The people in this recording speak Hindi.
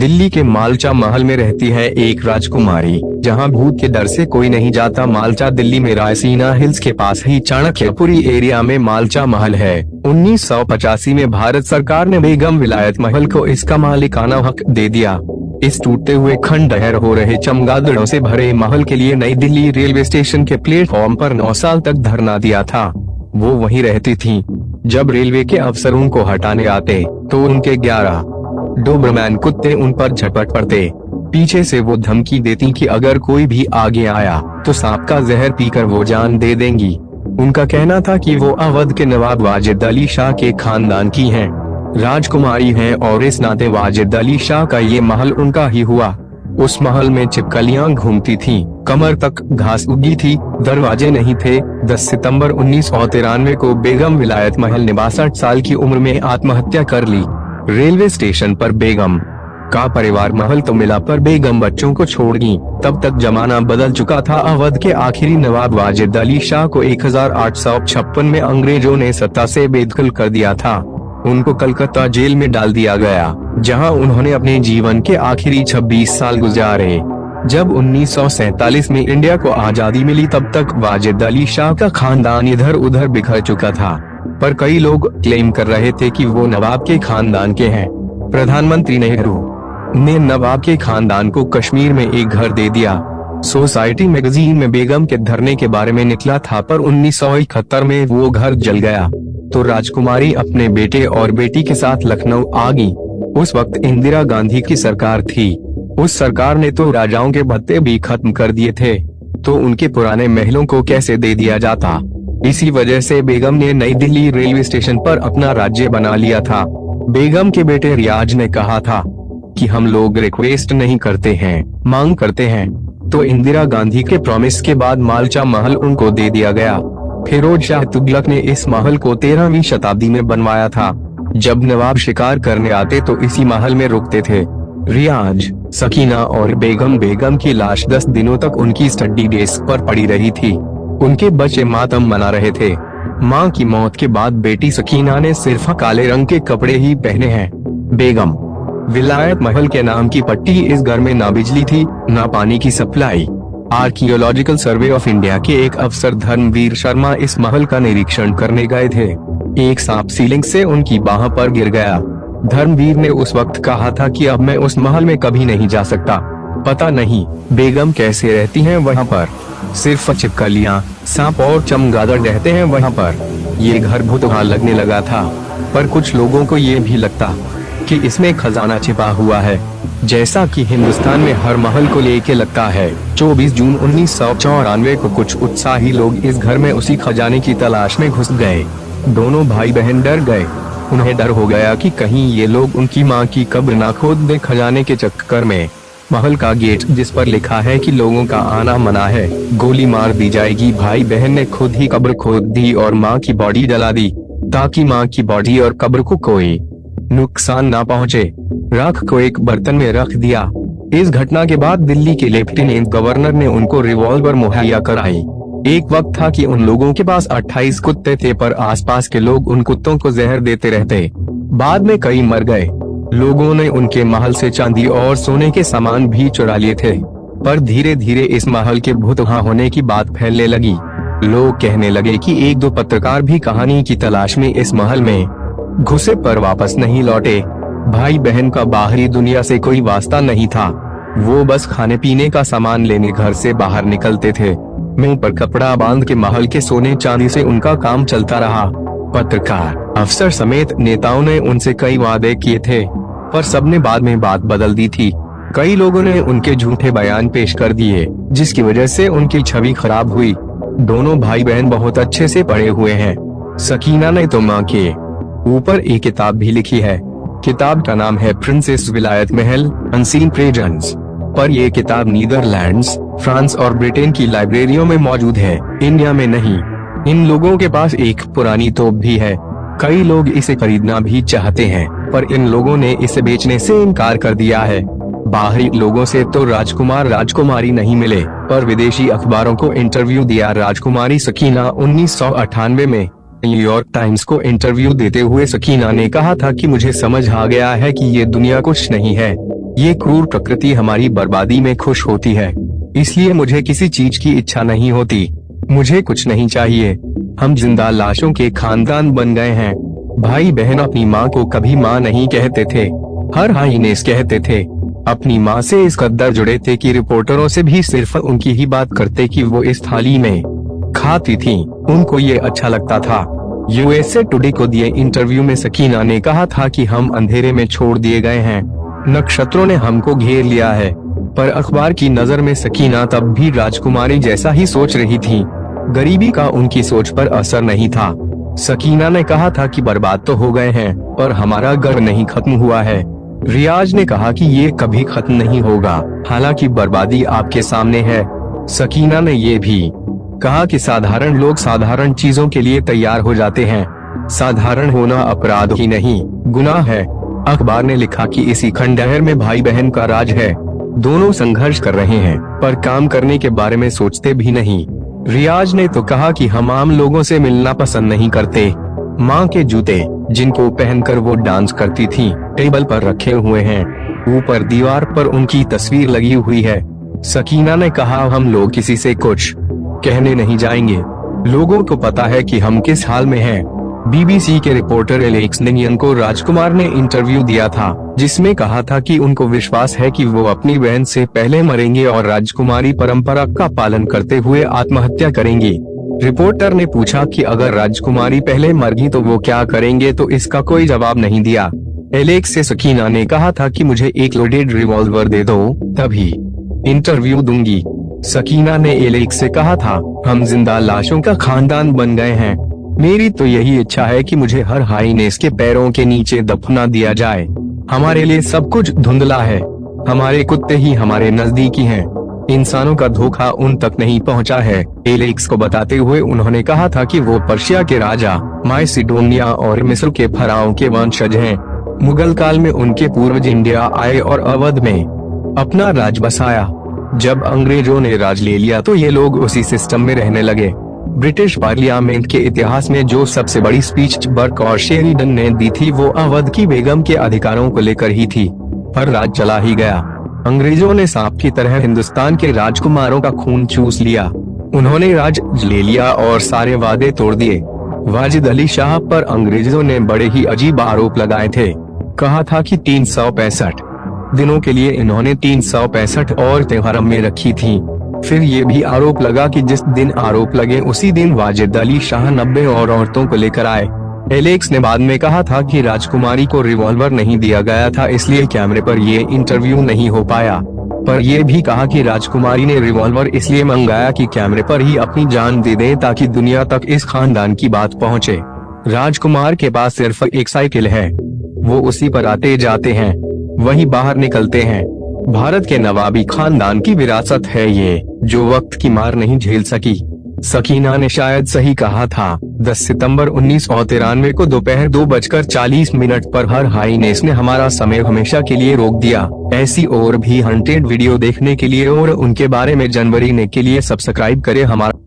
दिल्ली के मालचा महल में रहती है एक राजकुमारी, जहां भूत के डर से कोई नहीं जाता। मालचा दिल्ली में रायसीना हिल्स के पास ही चाणक्यपुरी एरिया में मालचा महल है। 1985 में भारत सरकार ने बेगम विलायत महल को इसका मालिकाना हक दे दिया। इस टूटते हुए खंडहर हो रहे चमगादड़ों से भरे महल के लिए नई दिल्ली रेलवे स्टेशन के प्लेटफॉर्म पर 9 साल तक धरना दिया था। वो वहीं रहती थीं। जब रेलवे के अफसर उनको हटाने आते तो उनके 11 डोबरमैन कुत्ते उन पर झपट पड़ते। पीछे से वो धमकी देती कि अगर कोई भी आगे आया तो सांप का जहर पीकर वो जान दे देंगी। उनका कहना था कि वो अवध के नवाब वाजिद अली शाह के खानदान की हैं, राजकुमारी हैं और इस नाते वाजिद अली शाह का ये महल उनका ही हुआ। उस महल में छिपकलियां घूमती थीं, कमर तक घास उगी थी, दरवाजे नहीं थे। 10 सितंबर 1993 को बेगम विलायत महल ने 62 साल की उम्र में आत्महत्या कर ली। रेलवे स्टेशन पर बेगम का परिवार महल तो मिला, पर बेगम बच्चों को छोड़ गई। तब तक जमाना बदल चुका था। अवध के आखिरी नवाब वाजिद अली शाह को 1856 में अंग्रेजों ने सत्ता से बेदखल कर दिया था। उनको कलकत्ता जेल में डाल दिया गया, जहां उन्होंने अपने जीवन के आखिरी 26 साल गुजारे। जब 1947 में इंडिया को आजादी मिली, तब तक वाजिद अली शाह का खानदान इधर उधर बिखर चुका था, पर कई लोग क्लेम कर रहे थे कि वो नवाब के खानदान के हैं। प्रधानमंत्री नेहरू ने नवाब के खानदान को कश्मीर में एक घर दे दिया। सोसाइटी मैगजीन में बेगम के धरने के बारे में निकला था, पर 1971 में वो घर जल गया तो राजकुमारी अपने बेटे और बेटी के साथ लखनऊ आ गई। उस वक्त इंदिरा गांधी की सरकार थी। उस सरकार ने तो राजाओं के भत्ते भी खत्म कर दिए थे, तो उनके पुराने महलों को कैसे दे दिया जाता। इसी वजह से बेगम ने नई दिल्ली रेलवे स्टेशन पर अपना राज्य बना लिया था। बेगम के बेटे रियाज ने कहा था कि हम लोग रिक्वेस्ट नहीं करते हैं, मांग करते हैं। तो इंदिरा गांधी के प्रॉमिस के बाद मालचा महल उनको दे दिया गया। फिरोज शाह तुगलक ने इस महल को 13वीं शताब्दी में बनवाया था। जब नवाब शिकार करने आते तो इसी महल में रुकते थे। रियाज, सकीना और बेगम की लाश 10 दिनों तक उनकी स्टडी डेस्क पर पड़ी रही थी। उनके बच्चे मातम मना रहे थे। मां की मौत के बाद बेटी सकीना ने सिर्फ काले रंग के कपड़े ही पहने हैं। बेगम विलायत महल के नाम की पट्टी इस घर में ना बिजली थी, ना पानी की supply. Archaeological survey of India के एक अफसर धर्मवीर शर्मा इस महल का निरीक्षण करने गए थे। एक सांप सीलिंग से उनकी बाह पर गिर गया। धर्मवीर ने उस वक्त कहा था कि अब मैं उस महल में कभी नहीं जा सकता। पता नहीं बेगम कैसे रहती हैं वहाँ पर। सिर्फ छिपकलियाँ, सांप और चमगादड़ रहते हैं वहाँ पर। ये घर भूतहा लगने लगा था, पर कुछ लोगों को ये भी लगता कि इसमें खजाना छिपा हुआ है, जैसा कि हिंदुस्तान में हर महल को लेके लगता है। 24 जून 1994 को कुछ उत्साही लोग इस घर में उसी खजाने की तलाश में घुस गए। दोनों भाई बहन डर गए। उन्हें डर हो गया कि कहीं ये लोग उनकी मां की कब्र ना खोद दे। खजाने के चक्कर में महल का गेट, जिस पर लिखा है कि लोगों का आना मना है, गोली मार दी जाएगी। भाई बहन ने खुद ही कब्र खोद दी और मां की बॉडी जला दी, ताकि मां की बॉडी और कब्र को कोई नुकसान ना पहुंचे। राख को एक बर्तन में रख दिया। इस घटना के बाद दिल्ली के लेफ्टिनेंट गवर्नर ने उनको रिवॉल्वर मुहैया कराई। एक वक्त था कि उन लोगों के पास 28 कुत्ते थे, पर आसपास के लोग उन कुत्तों को जहर देते रहते। बाद में कई मर गए। लोगों ने उनके महल से चांदी और सोने के सामान भी चुरा लिए थे। पर धीरे धीरे इस महल के भूतहा होने की बात फैलने लगी। लोग कहने लगे कि 1-2 पत्रकार भी कहानी की तलाश में इस महल में घुसे, पर वापस नहीं लौटे। भाई बहन का बाहरी दुनिया से कोई वास्ता नहीं था। वो बस खाने पीने का सामान लेने घर से बाहर निकलते थे। मुंह पर कपड़ा बांध के महल के सोने चांदी से उनका काम चलता रहा। पत्रकार, अफसर समेत नेताओं ने उनसे कई वादे किए थे, पर सबने बाद में बात बदल दी थी। कई लोगों ने उनके झूठे बयान पेश कर दिए, जिसकी वजह से उनकी छवि खराब हुई। दोनों भाई बहन बहुत अच्छे से पढ़े हुए हैं। सकीना ने तो मां के ऊपर एक किताब भी लिखी है। किताब का नाम है प्रिंसेस विलायत महल अनसीन ट्रेजर्स, पर यह किताब नीदरलैंड्स, फ्रांस और ब्रिटेन की लाइब्रेरियों में मौजूद है, इंडिया में नहीं। इन लोगों के पास एक पुरानी तोप भी है। कई लोग इसे खरीदना भी चाहते हैं, पर इन लोगों ने इसे बेचने से इनकार कर दिया है। बाहरी लोगों से तो राजकुमार राजकुमारी नहीं मिले, पर विदेशी अखबारों को इंटरव्यू दिया। राजकुमारी सकीना 1998 में न्यूयॉर्क टाइम्स को इंटरव्यू देते हुए सकीना ने कहा था कि मुझे समझ आ गया है कि ये दुनिया कुछ नहीं है। ये क्रूर प्रकृति हमारी बर्बादी में खुश होती है, इसलिए मुझे किसी चीज की इच्छा नहीं होती। मुझे कुछ नहीं चाहिए। हम जिंदा लाशों के खानदान बन गए हैं। भाई बहन अपनी माँ को कभी माँ नहीं कहते थे, हर हाइनेस कहते थे। अपनी माँ से इस कदर जुड़े थे कि रिपोर्टरों से भी सिर्फ उनकी ही बात करते कि वो इस थाली में खाती थी, उनको ये अच्छा लगता था। यूएसए टुडे को दिए इंटरव्यू में सकीना ने कहा था कि हम अंधेरे में छोड़ दिए गए हैं, नक्षत्रों ने हमको घेर लिया है। पर अखबार की नजर में सकीना तब भी राजकुमारी जैसा ही सोच रही थी। गरीबी का उनकी सोच पर असर नहीं था। सकीना ने कहा था कि बर्बाद तो हो गए हैं पर हमारा घर नहीं खत्म हुआ है। रियाज ने कहा कि ये कभी खत्म नहीं होगा, हालांकि बर्बादी आपके सामने है। सकीना ने ये भी कहा कि साधारण लोग साधारण चीजों के लिए तैयार हो जाते हैं। साधारण होना अपराध ही नहीं, गुनाह है। अखबार ने लिखा कि इसी खंडहर में भाई बहन का राज है। दोनों संघर्ष कर रहे हैं पर काम करने के बारे में सोचते भी नहीं। रियाज ने तो कहा कि हम आम लोगों से मिलना पसंद नहीं करते। माँ के जूते जिनको पहनकर वो डांस करती थी टेबल पर रखे हुए हैं, ऊपर दीवार पर उनकी तस्वीर लगी हुई है। सकीना ने कहा हम लोग किसी से कुछ कहने नहीं जाएंगे, लोगों को पता है कि हम किस हाल में हैं। बीबीसी के रिपोर्टर एलेक्स निनियन को राजकुमार ने इंटरव्यू दिया था, जिसमें कहा था कि उनको विश्वास है कि वो अपनी बहन से पहले मरेंगे और राजकुमारी परंपरा का पालन करते हुए आत्महत्या करेंगी। रिपोर्टर ने पूछा कि अगर राजकुमारी पहले मर गई तो वो क्या करेंगे, तो इसका कोई जवाब नहीं दिया। एलेक्स से सकीना ने कहा था कि मुझे एक लोडेड रिवॉल्वर दे दो, तभी इंटरव्यू दूंगी। सकीना ने एलेक्स से कहा था हम जिंदा लाशों का खानदान बन गए हैं। मेरी तो यही इच्छा है कि मुझे हर हाइनेस के पैरों के नीचे दफना दिया जाए। हमारे लिए सब कुछ धुंधला है, हमारे कुत्ते ही हमारे नजदीकी हैं, इंसानों का धोखा उन तक नहीं पहुंचा है। एलेक्स को बताते हुए उन्होंने कहा था कि वो पर्शिया के राजा, माइसिडोनिया और मिस्र के फराओं के वंशज हैं। मुगल काल में उनके पूर्वज इंडिया आए और अवध में अपना राज बसाया। जब अंग्रेजों ने राज ले लिया तो ये लोग उसी सिस्टम में रहने लगे। ब्रिटिश पार्लियामेंट के इतिहास में जो सबसे बड़ी स्पीच बर्क और शेरिडन ने दी थी वो अवध की बेगम के अधिकारों को लेकर ही थी, पर राज चला ही गया। अंग्रेजों ने सांप की तरह हिंदुस्तान के राजकुमारों का खून चूस लिया। उन्होंने राज ले लिया और सारे वादे तोड़ दिए। वाजिद अली शाह पर अंग्रेजों ने बड़े ही अजीब आरोप लगाए थे। कहा था कि 365 दिनों के लिए इन्होंने 365 औरतें हरम में रखी थी। फिर ये भी आरोप लगा कि जिस दिन आरोप लगे उसी दिन वाजिद अली शाह 90 और औरतों को लेकर आए। एलेक्स ने बाद में कहा था कि राजकुमारी को रिवॉल्वर नहीं दिया गया था, इसलिए कैमरे पर ये इंटरव्यू नहीं हो पाया। पर यह भी कहा कि राजकुमारी ने रिवॉल्वर इसलिए मंगाया कि कैमरे पर ही अपनी जान दे दे ताकि दुनिया तक इस खानदान की बात पहुंचे। राजकुमार के पास सिर्फ एक साइकिल है, वो उसी पर आते जाते हैं, वही बाहर निकलते हैं। भारत के नवाबी खानदान की विरासत है ये, जो वक्त की मार नहीं झेल सकी। सकीना ने शायद सही कहा था। 10 सितंबर 1993 को दोपहर 2:40 पर हर हाईनेस ने हमारा समय हमेशा के लिए रोक दिया। ऐसी और भी हंटेड वीडियो देखने के लिए और उनके बारे में जानने के लिए सब्सक्राइब करें हमारा